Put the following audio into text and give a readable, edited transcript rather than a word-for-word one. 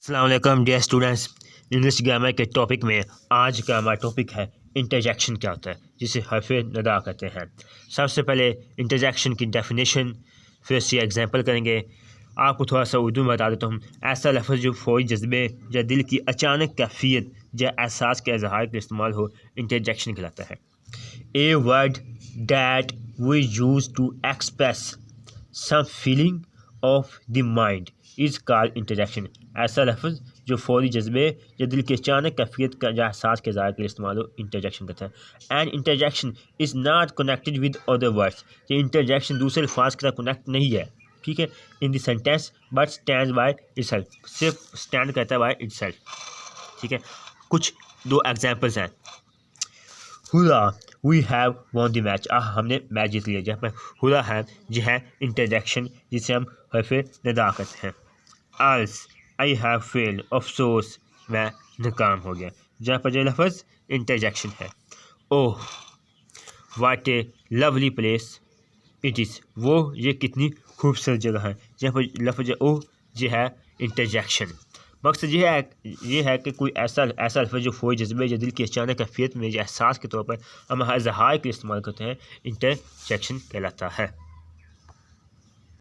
अस्सलाम वालेकुम dear students. English grammar के टॉपिक में आज का हमारा टॉपिक है इंटरजेक्शन क्या होता है, जिसे हर्फ नदा कहते हैं। सबसे पहले इंटरजेक्शन की डेफिनेशन, फिर इससे एग्जांपल करेंगे। आपको थोड़ा सा उर्दू में बता देता हूँ। ऐसा लफ्ज़ जो फौरी जज्बे या दिल की अचानक कैफियत या एहसास के इजहार के इस्तेमाल हो, इंटरजेक्शन कहलाता है। A word that we use to express some feeling of the mind is called interjection. ऐसा लफ्ज़ जो फौरी जज्बे या दिल की अचानक कैफियत का या एहसास के ज़ाहिर के लिए इस्तेमाल हो, इंटरजेक्शन कहते हैं। And interjection is not connected with other words. ये इंटरजेक्शन दूसरे अल्फाज के साथ कनेक्ट नहीं है, ठीक है, in the sentence but stand by itself, सिर्फ स्टैंड करता है बाय इटसेल्फ, ठीक है। कुछ दो एग्जांपल्स हैं। Hurrah we have won the match, हमने मैच जीत लिया। जहाँ पर हुरा है जो है इंटरजेक्शन, जिसे हम हर्फ नदा कहते हैं। आल्स आई हैव फेल्ड, अफसोस मैं नाकाम हो गया। जहाँ पर जो लफ्ज़ इंटरजेक्शन है। Oh what a lovely place it is, वो ये कितनी खूबसूरत जगह है। जहाँ पर लफ्ज़ ओह जो है इंटरजेक्शन। मकसद ये है कि कोई ऐसा लफ्ज़ जो फौरी जज्बे या दिल की अचानक कैफियत में या एहसास के तौर पर हम इजहार के लिए इस्तेमाल करते हैं, इंटरजेक्शन कहलाता है।